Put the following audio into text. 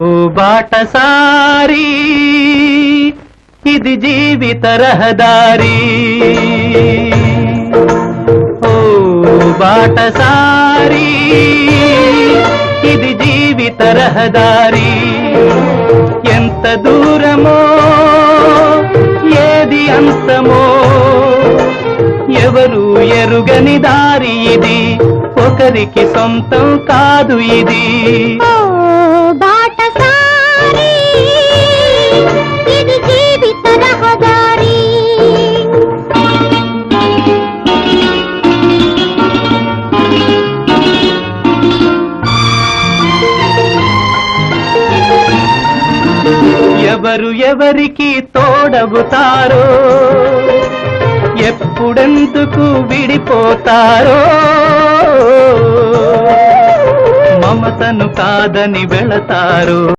ఓ బాటసారి ఇది జీవిత రహదారి, ఓ బాటసారి ఇది జీవిత రహదారి. ఎంత దూరమో ఏది అంతమో ఎవరు ఎరుగని దారి ఇది, ఒకరికి సొంతం కాదు ఇది. బాటసారి ఇది జీవిత రహదారి. ఎవరు ఎవరికి తోడవుతారో, ఎప్పుడెందుకు విడిపోతారో, మమతను కాదని వెళతారో.